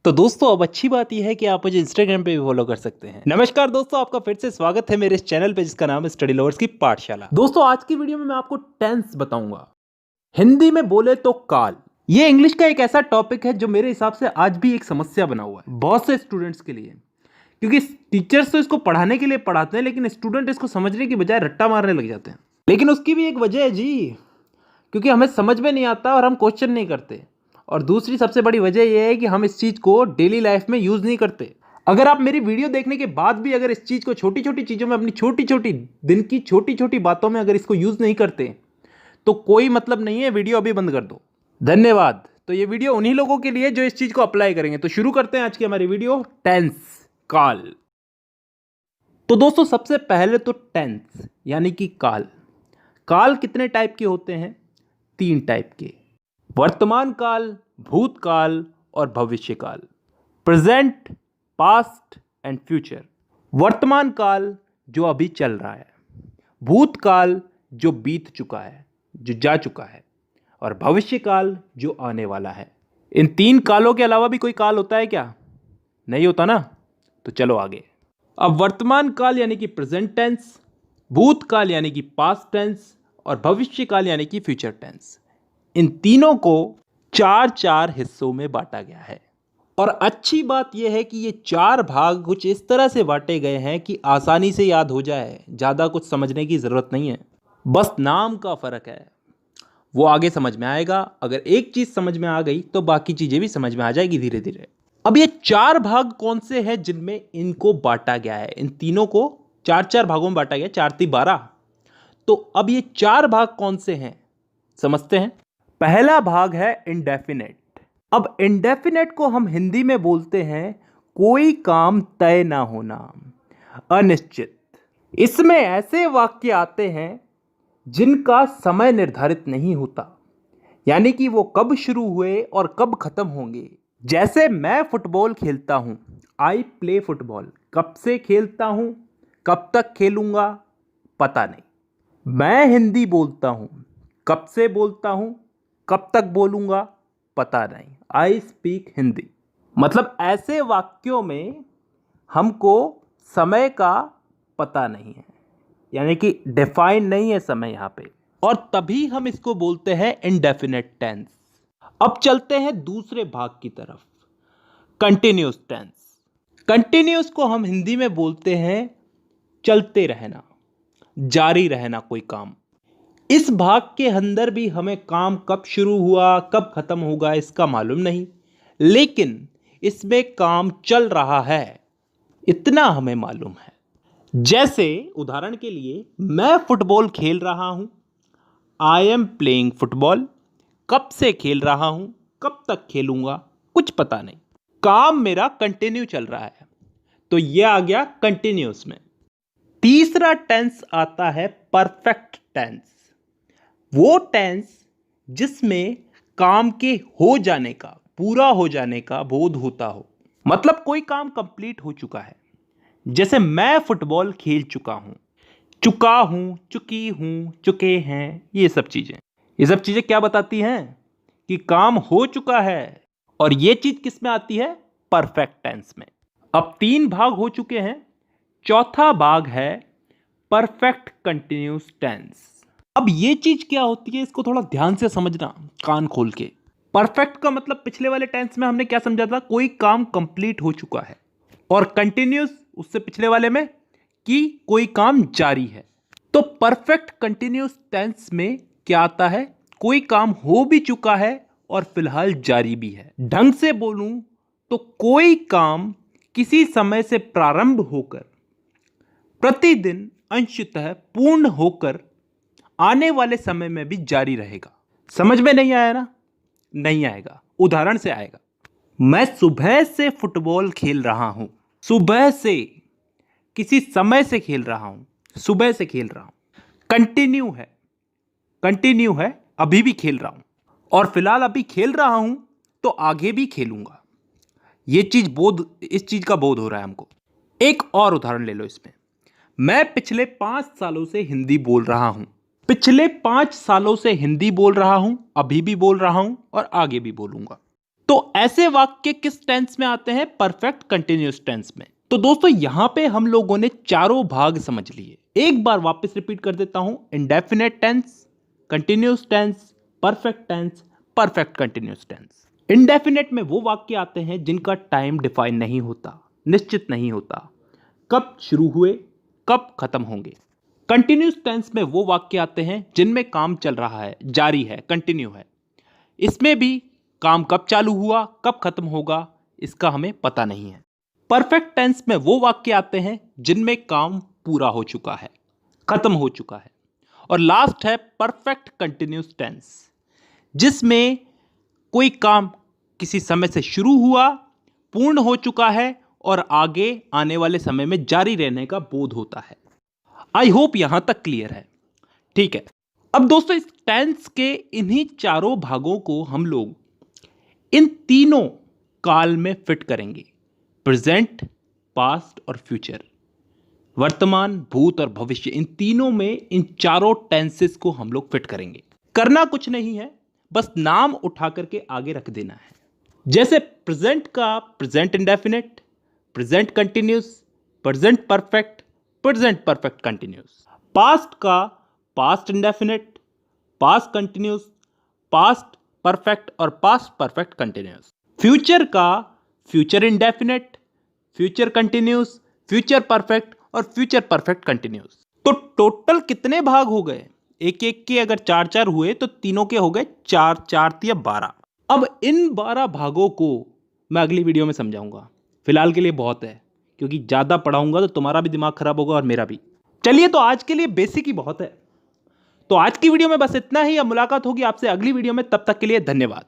तो दोस्तों अब अच्छी बात यह है कि आप मुझे इंस्टाग्राम पे भी फॉलो कर सकते हैं। नमस्कार दोस्तों, आपका फिर से स्वागत है मेरे इस चैनल पे जिसका नाम है स्टडी लवर्स की पाठशाला। दोस्तों आज की वीडियो में मैं आपको टेंस बताऊंगा। हिंदी में बोले तो काल। ये इंग्लिश का एक ऐसा टॉपिक है जो मेरे हिसाब से आज भी एक समस्या बना हुआ है बहुत से स्टूडेंट्स के लिए, क्योंकि टीचर्स तो इसको पढ़ाने के लिए पढ़ाते हैं लेकिन स्टूडेंट इसको समझने की बजाय रट्टा मारने लग जाते हैं। लेकिन उसकी भी एक वजह है जी, क्योंकि हमें समझ में नहीं आता और हम क्वेश्चन नहीं करते। और दूसरी सबसे बड़ी वजह यह है कि हम इस चीज़ को डेली लाइफ में यूज़ नहीं करते। अगर आप मेरी वीडियो देखने के बाद भी अगर इस चीज़ को छोटी छोटी चीज़ों में, अपनी छोटी छोटी दिन की छोटी छोटी बातों में अगर इसको यूज़ नहीं करते तो कोई मतलब नहीं है, वीडियो अभी बंद कर दो। धन्यवाद। तो ये वीडियो उन्हीं लोगों के लिए जो इस चीज़ को अप्लाई करेंगे। तो शुरू करते हैं आज की हमारी वीडियो, टेंस, काल। तो दोस्तों सबसे पहले तो टेंस यानी कि काल। काल कितने टाइप के होते हैं? 3 टाइप के, वर्तमान काल, भूतकाल और भविष्य काल। Present, past and future. वर्तमान काल जो अभी चल रहा है, भूतकाल जो बीत चुका है, जो जा चुका है, और भविष्य काल जो आने वाला है। इन 3 कालों के अलावा भी कोई काल होता है क्या? नहीं होता ना। तो चलो आगे। अब वर्तमान काल यानी कि प्रेजेंट टेंस, भूतकाल यानी कि पास्ट टेंस और भविष्य काल यानी कि फ्यूचर टेंस। इन तीनों को 4 हिस्सों में बांटा गया है। और अच्छी बात यह है कि ये 4 भाग कुछ इस तरह से बांटे गए हैं कि आसानी से याद हो जाए, ज़्यादा कुछ समझने की ज़रूरत नहीं है, बस नाम का फ़र्क है। वो आगे समझ में आएगा। अगर एक चीज़ समझ में आ गई तो बाकी चीज़ें भी समझ में आ जाएगी धीरे धीरे। अब ये 4 भाग कौन से हैं जिनमें इनको बांटा गया है? इन तीनों को 4 भागों में बांटा गया, 4 × 12। तो अब ये 4 भाग कौन से हैं समझते हैं। पहला भाग है इंडेफिनेट। अब इंडेफिनेट को हम हिंदी में बोलते हैं कोई काम तय ना होना, अनिश्चित। इसमें ऐसे वाक्य आते हैं जिनका समय निर्धारित नहीं होता, यानी कि वो कब शुरू हुए और कब खत्म होंगे। जैसे मैं फुटबॉल खेलता हूं, आई प्ले फुटबॉल। कब से खेलता हूं, कब तक खेलूंगा, पता नहीं। मैं हिंदी बोलता हूं, कब से बोलता हूं, कब तक बोलूंगा, पता नहीं। I speak Hindi. मतलब ऐसे वाक्यों में हमको समय का पता नहीं है, यानी कि डिफाइन नहीं है समय यहां पे, और तभी हम इसको बोलते हैं इंडेफिनेट टेंस। अब चलते हैं दूसरे भाग की तरफ, कंटिन्यूअस टेंस। कंटिन्यूअस को हम हिंदी में बोलते हैं चलते रहना, जारी रहना कोई काम। इस भाग के अंदर भी हमें काम कब शुरू हुआ कब खत्म होगा इसका मालूम नहीं, लेकिन इसमें काम चल रहा है इतना हमें मालूम है। जैसे उदाहरण के लिए, मैं फुटबॉल खेल रहा हूं, आई एम प्लेइंग फुटबॉल। कब से खेल रहा हूं, कब तक खेलूंगा, कुछ पता नहीं। काम मेरा कंटिन्यू चल रहा है, तो यह आ गया कंटिन्यूअस में। तीसरा टेंस आता है परफेक्ट टेंस। वो टेंस जिसमें काम के हो जाने का, पूरा हो जाने का बोध होता हो, मतलब कोई काम कंप्लीट हो चुका है। जैसे मैं फुटबॉल खेल चुका हूं, चुका हूं, चुकी हूं, चुके हैं, ये सब चीजें क्या बताती हैं? कि काम हो चुका है। और ये चीज किस में आती है? परफेक्ट टेंस में। अब 3 भाग हो चुके हैं, चौथा भाग है परफेक्ट कंटिन्यूअस टेंस। अब ये चीज क्या होती है, इसको थोड़ा ध्यान से समझना, कान खोल के। परफेक्ट का मतलब पिछले वाले टेंस में हमने क्या समझा था? कोई काम कंप्लीट हो चुका है। और कंटिन्यूअस उससे पिछले वाले में कि कोई काम जारी है। तो परफेक्ट कंटिन्यूअस टेंस में क्या आता है? कोई काम हो भी चुका है और फिलहाल जारी भी है। ढंग से बोलूं तो कोई काम किसी समय से प्रारंभ होकर प्रतिदिन अंशतः पूर्ण होकर आने वाले समय में भी जारी रहेगा। समझ में नहीं आया ना? नहीं आएगा, उदाहरण से आएगा। मैं सुबह से फुटबॉल खेल रहा हूं। सुबह से, किसी समय से खेल रहा हूं, सुबह से खेल रहा हूं। कंटिन्यू है, अभी भी खेल रहा हूं, और फिलहाल अभी खेल रहा हूं तो आगे भी खेलूंगा। इस चीज का बोध हो रहा है हमको। एक और उदाहरण ले लो इसमें। मैं पिछले 5 सालों से हिंदी बोल रहा हूं। पिछले 5 सालों से हिंदी बोल रहा हूं, अभी भी बोल रहा हूं और आगे भी बोलूंगा। तो ऐसे वाक्य किस टेंस में आते हैं? परफेक्ट कंटिन्यूअस टेंस में। तो दोस्तों यहां पे हम लोगों ने चारों भाग समझ लिए। एक बार वापस रिपीट कर देता हूं। Indefinite tense, continuous tense, perfect tense, perfect continuous tense. Indefinite में वो वाक्य आते हैं जिनका टाइम डिफाइन नहीं होता, निश्चित नहीं होता, कब शुरू हुए कब खत्म होंगे। कंटिन्यूअस टेंस में वो वाक्य आते हैं जिनमें काम चल रहा है, जारी है, कंटिन्यू है। इसमें भी काम कब चालू हुआ कब खत्म होगा इसका हमें पता नहीं है। परफेक्ट टेंस में वो वाक्य आते हैं जिनमें काम पूरा हो चुका है, खत्म हो चुका है। और लास्ट है परफेक्ट कंटिन्यूअस टेंस, जिसमें कोई काम किसी समय से शुरू हुआ, पूर्ण हो चुका है और आगे आने वाले समय में जारी रहने का बोध होता है। आई होप यहां तक क्लियर है। ठीक है, अब दोस्तों इस टेंस के इन्हीं चारों भागों को हम लोग इन तीनों काल में फिट करेंगे। प्रेजेंट, पास्ट और फ्यूचर, वर्तमान, भूत और भविष्य, इन तीनों में इन चारों टेंसेस को हम लोग फिट करेंगे। करना कुछ नहीं है, बस नाम उठा करके आगे रख देना है। जैसे प्रेजेंट का present indefinite, present continuous, present perfect, present perfect continuous. Past का past indefinite, past continuous, past perfect और पास्ट परफेक्ट कंटिन्यूस। फ्यूचर का future indefinite, future continuous, future perfect और फ्यूचर परफेक्ट कंटिन्यूस। तो टोटल कितने भाग हो गए? एक एक के अगर चार चार हुए तो तीनों के हो गए चार, चार या 12। अब इन 12 भागों को मैं अगली वीडियो में समझाऊंगा। फिलहाल के लिए बहुत है, क्योंकि ज़्यादा पढ़ाऊंगा तो तुम्हारा भी दिमाग खराब होगा और मेरा भी। चलिए, तो आज के लिए बेसिक ही बहुत है। तो आज की वीडियो में बस इतना ही। अब मुलाकात होगी आपसे अगली वीडियो में, तब तक के लिए धन्यवाद।